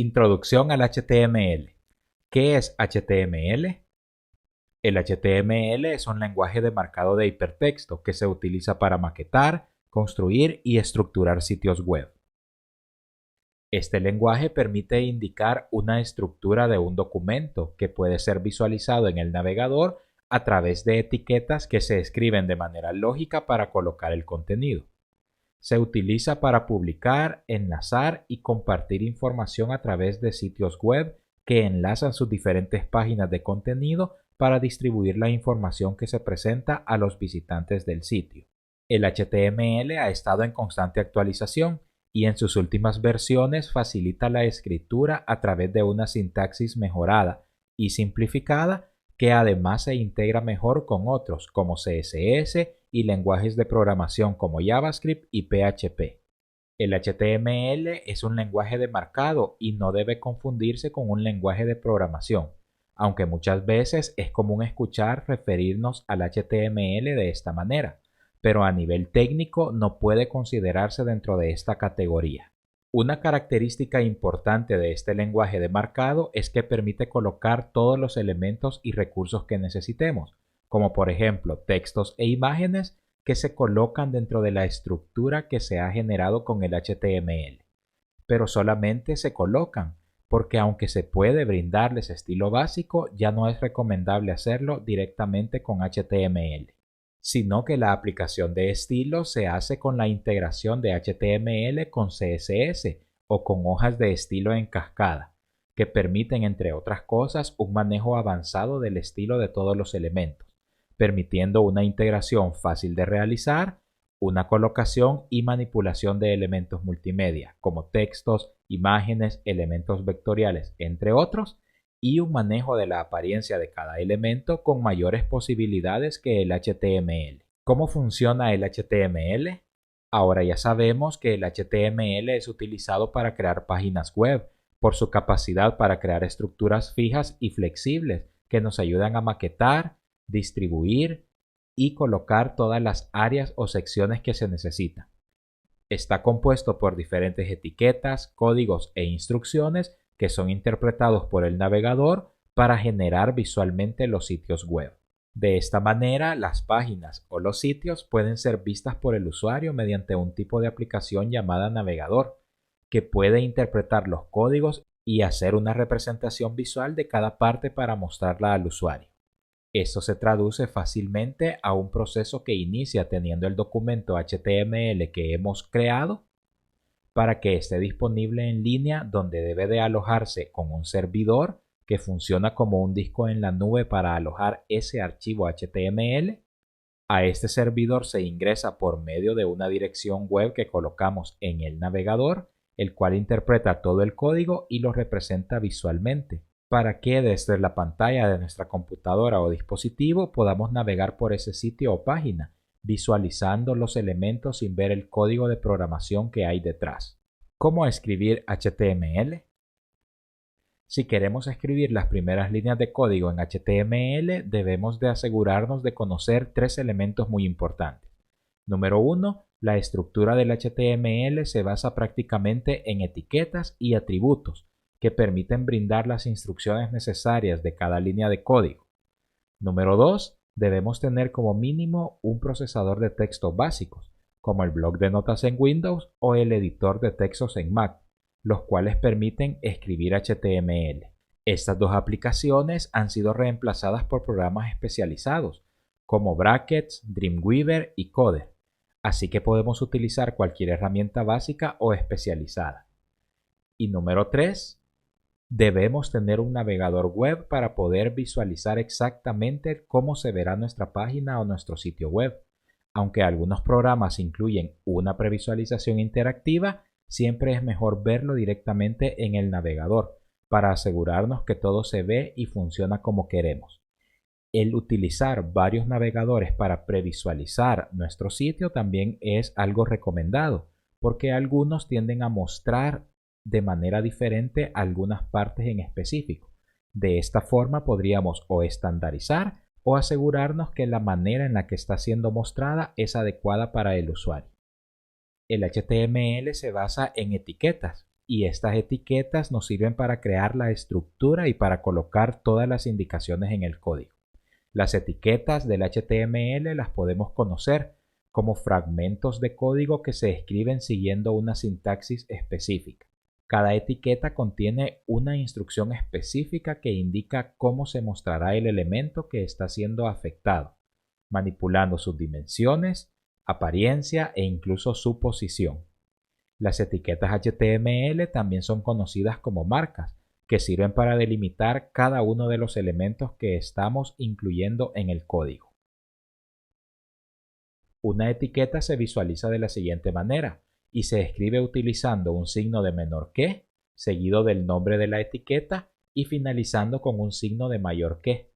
Introducción al HTML. ¿Qué es HTML? El HTML es un lenguaje de marcado de hipertexto que se utiliza para maquetar, construir y estructurar sitios web. Este lenguaje permite indicar una estructura de un documento que puede ser visualizado en el navegador a través de etiquetas que se escriben de manera lógica para colocar el contenido. Se utiliza para publicar, enlazar y compartir información a través de sitios web que enlazan sus diferentes páginas de contenido para distribuir la información que se presenta a los visitantes del sitio. El HTML ha estado en constante actualización y en sus últimas versiones facilita la escritura a través de una sintaxis mejorada y simplificada que además se integra mejor con otros como CSS y lenguajes de programación como JavaScript y PHP. El HTML es un lenguaje de marcado y no debe confundirse con un lenguaje de programación, aunque muchas veces es común escuchar referirnos al HTML de esta manera, pero a nivel técnico no puede considerarse dentro de esta categoría. Una característica importante de este lenguaje de marcado es que permite colocar todos los elementos y recursos que necesitemos, como por ejemplo textos e imágenes que se colocan dentro de la estructura que se ha generado con el HTML. Pero solamente se colocan, porque aunque se puede brindarles estilo básico, ya no es recomendable hacerlo directamente con HTML, sino que la aplicación de estilo se hace con la integración de HTML con CSS o con hojas de estilo en cascada, que permiten, entre otras cosas, un manejo avanzado del estilo de todos los elementos, permitiendo una integración fácil de realizar, una colocación y manipulación de elementos multimedia, como textos, imágenes, elementos vectoriales, entre otros, y un manejo de la apariencia de cada elemento con mayores posibilidades que el HTML. ¿Cómo funciona el HTML? Ahora ya sabemos que el HTML es utilizado para crear páginas web, por su capacidad para crear estructuras fijas y flexibles que nos ayudan a maquetar, distribuir y colocar todas las áreas o secciones que se necesitan. Está compuesto por diferentes etiquetas, códigos e instrucciones que son interpretados por el navegador para generar visualmente los sitios web. De esta manera, las páginas o los sitios pueden ser vistas por el usuario mediante un tipo de aplicación llamada navegador, que puede interpretar los códigos y hacer una representación visual de cada parte para mostrarla al usuario. Esto se traduce fácilmente a un proceso que inicia teniendo el documento HTML que hemos creado para que esté disponible en línea, donde debe de alojarse con un servidor que funciona como un disco en la nube para alojar ese archivo HTML. A este servidor se ingresa por medio de una dirección web que colocamos en el navegador, el cual interpreta todo el código y lo representa visualmente, para que desde la pantalla de nuestra computadora o dispositivo podamos navegar por ese sitio o página, visualizando los elementos sin ver el código de programación que hay detrás. ¿Cómo escribir HTML? Si queremos escribir las primeras líneas de código en HTML, debemos de asegurarnos de conocer tres elementos muy importantes. Número 1. La estructura del HTML se basa prácticamente en etiquetas y atributos, que permiten brindar las instrucciones necesarias de cada línea de código. Número 2. Debemos tener como mínimo un procesador de texto básicos, como el bloc de notas en Windows o el editor de textos en Mac, los cuales permiten escribir HTML. Estas dos aplicaciones han sido reemplazadas por programas especializados, como Brackets, Dreamweaver y Coder, así que podemos utilizar cualquier herramienta básica o especializada. Y número 3. Debemos tener un navegador web para poder visualizar exactamente cómo se verá nuestra página o nuestro sitio web. Aunque algunos programas incluyen una previsualización interactiva, siempre es mejor verlo directamente en el navegador para asegurarnos que todo se ve y funciona como queremos. El utilizar varios navegadores para previsualizar nuestro sitio también es algo recomendado, porque algunos tienden a mostrar de manera diferente algunas partes en específico. De esta forma podríamos o estandarizar o asegurarnos que la manera en la que está siendo mostrada es adecuada para el usuario. El HTML se basa en etiquetas, y estas etiquetas nos sirven para crear la estructura y para colocar todas las indicaciones en el código. Las etiquetas del HTML las podemos conocer como fragmentos de código que se escriben siguiendo una sintaxis específica. Cada etiqueta contiene una instrucción específica que indica cómo se mostrará el elemento que está siendo afectado, manipulando sus dimensiones, apariencia e incluso su posición. Las etiquetas HTML también son conocidas como marcas, que sirven para delimitar cada uno de los elementos que estamos incluyendo en el código. Una etiqueta se visualiza de la siguiente manera y se escribe utilizando un signo de menor que, seguido del nombre de la etiqueta y finalizando con un signo de mayor que.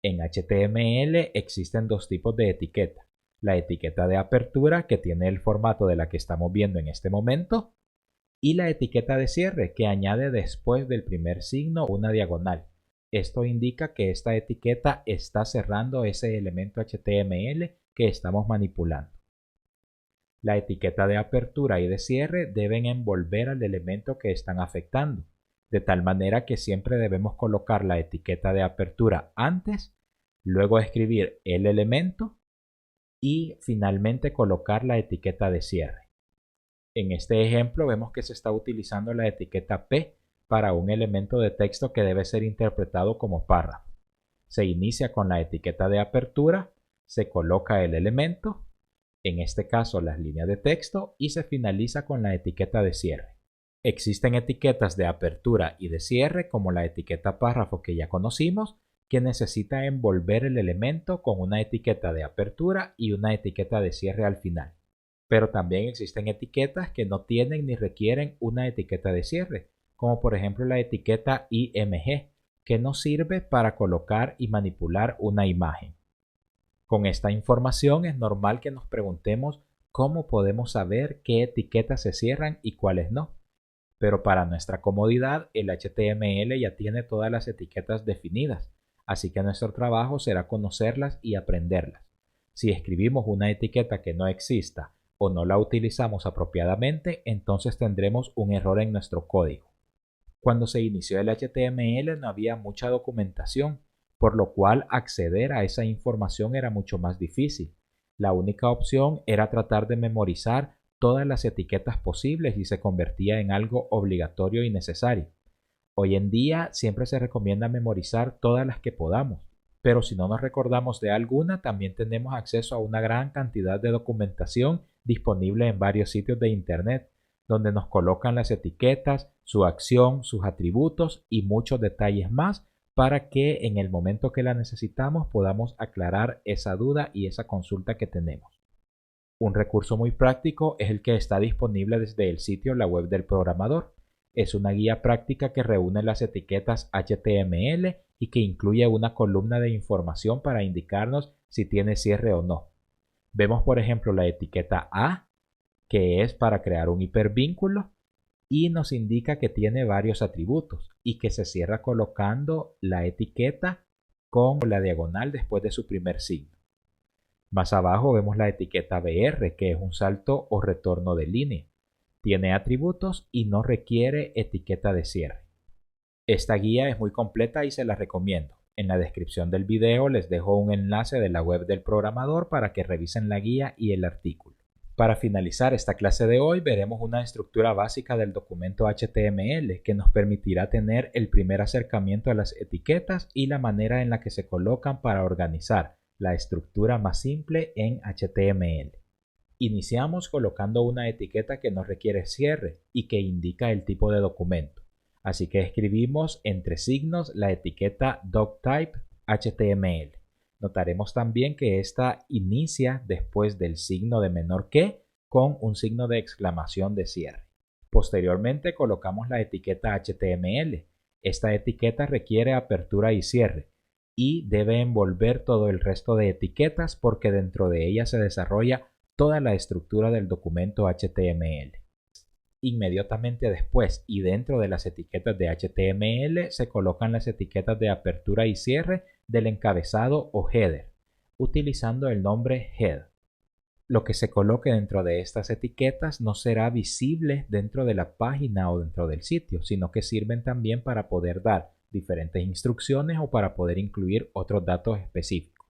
En HTML existen dos tipos de etiqueta. La etiqueta de apertura, que tiene el formato de la que estamos viendo en este momento, y la etiqueta de cierre, que añade después del primer signo una diagonal. Esto indica que esta etiqueta está cerrando ese elemento HTML que estamos manipulando. La etiqueta de apertura y de cierre deben envolver al elemento que están afectando, de tal manera que siempre debemos colocar la etiqueta de apertura antes, luego escribir el elemento y finalmente colocar la etiqueta de cierre. En este ejemplo vemos que se está utilizando la etiqueta P para un elemento de texto que debe ser interpretado como párrafo. Se inicia con la etiqueta de apertura, se coloca el elemento, en este caso las líneas de texto, y se finaliza con la etiqueta de cierre. Existen etiquetas de apertura y de cierre como la etiqueta párrafo que ya conocimos, que necesita envolver el elemento con una etiqueta de apertura y una etiqueta de cierre al final. Pero también existen etiquetas que no tienen ni requieren una etiqueta de cierre, como por ejemplo la etiqueta IMG, que nos sirve para colocar y manipular una imagen. Con esta información es normal que nos preguntemos cómo podemos saber qué etiquetas se cierran y cuáles no. Pero para nuestra comodidad, el HTML ya tiene todas las etiquetas definidas, así que nuestro trabajo será conocerlas y aprenderlas. Si escribimos una etiqueta que no exista o no la utilizamos apropiadamente, entonces tendremos un error en nuestro código. Cuando se inició el HTML no había mucha documentación, por lo cual acceder a esa información era mucho más difícil. La única opción era tratar de memorizar todas las etiquetas posibles y se convertía en algo obligatorio y necesario. Hoy en día siempre se recomienda memorizar todas las que podamos, pero si no nos recordamos de alguna, también tenemos acceso a una gran cantidad de documentación disponible en varios sitios de Internet, donde nos colocan las etiquetas, su acción, sus atributos y muchos detalles más para que en el momento que la necesitamos podamos aclarar esa duda y esa consulta que tenemos. Un recurso muy práctico es el que está disponible desde el sitio La Web del Programador. Es una guía práctica que reúne las etiquetas HTML y que incluye una columna de información para indicarnos si tiene cierre o no. Vemos por ejemplo la etiqueta A, que es para crear un hipervínculo, y nos indica que tiene varios atributos y que se cierra colocando la etiqueta con la diagonal después de su primer signo. Más abajo vemos la etiqueta BR, que es un salto o retorno de línea. Tiene atributos y no requiere etiqueta de cierre. Esta guía es muy completa y se la recomiendo. En la descripción del video les dejo un enlace de la web del programador para que revisen la guía y el artículo. Para finalizar esta clase de hoy veremos una estructura básica del documento HTML que nos permitirá tener el primer acercamiento a las etiquetas y la manera en la que se colocan para organizar la estructura más simple en HTML. Iniciamos colocando una etiqueta que no requiere cierre y que indica el tipo de documento. Así que escribimos entre signos la etiqueta doctype HTML. Notaremos también que esta inicia después del signo de menor que con un signo de exclamación de cierre. Posteriormente colocamos la etiqueta HTML. Esta etiqueta requiere apertura y cierre y debe envolver todo el resto de etiquetas porque dentro de ella se desarrolla toda la estructura del documento HTML. Inmediatamente después y dentro de las etiquetas de HTML se colocan las etiquetas de apertura y cierre del encabezado o header, utilizando el nombre head. Lo que se coloque dentro de estas etiquetas no será visible dentro de la página o dentro del sitio, sino que sirven también para poder dar diferentes instrucciones o para poder incluir otros datos específicos.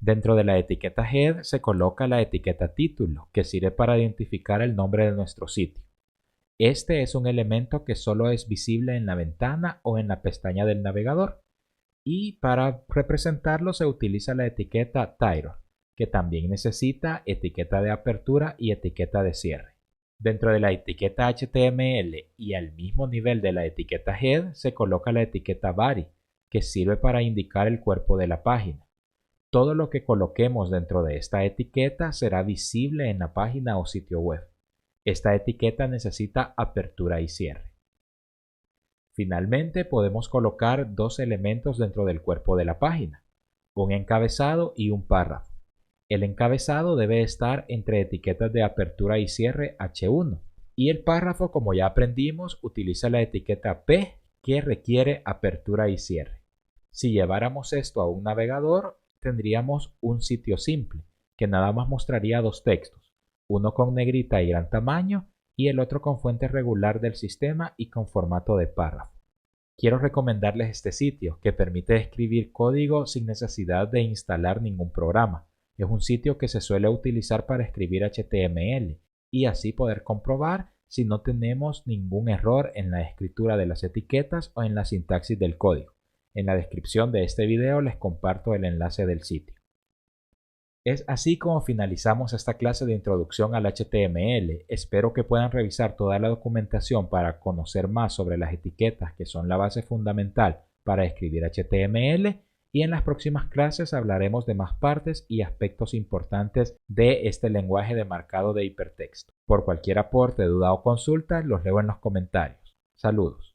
Dentro de la etiqueta head se coloca la etiqueta título, que sirve para identificar el nombre de nuestro sitio. Este es un elemento que solo es visible en la ventana o en la pestaña del navegador, y para representarlo se utiliza la etiqueta title, que también necesita etiqueta de apertura y etiqueta de cierre. Dentro de la etiqueta HTML y al mismo nivel de la etiqueta head se coloca la etiqueta body, que sirve para indicar el cuerpo de la página. Todo lo que coloquemos dentro de esta etiqueta será visible en la página o sitio web. Esta etiqueta necesita apertura y cierre. Finalmente, podemos colocar dos elementos dentro del cuerpo de la página, un encabezado y un párrafo. El encabezado debe estar entre etiquetas de apertura y cierre H1 y el párrafo, como ya aprendimos, utiliza la etiqueta P que requiere apertura y cierre. Si lleváramos esto a un navegador, tendríamos un sitio simple que nada más mostraría dos textos, uno con negrita y gran tamaño y el otro con fuente regular del sistema y con formato de párrafo. Quiero recomendarles este sitio que permite escribir código sin necesidad de instalar ningún programa. Es un sitio que se suele utilizar para escribir HTML y así poder comprobar si no tenemos ningún error en la escritura de las etiquetas o en la sintaxis del código. En la descripción de este video les comparto el enlace del sitio. Es así como finalizamos esta clase de introducción al HTML. Espero que puedan revisar toda la documentación para conocer más sobre las etiquetas, que son la base fundamental para escribir HTML, y en las próximas clases hablaremos de más partes y aspectos importantes de este lenguaje de marcado de hipertexto. Por cualquier aporte, duda o consulta, los leo en los comentarios. Saludos.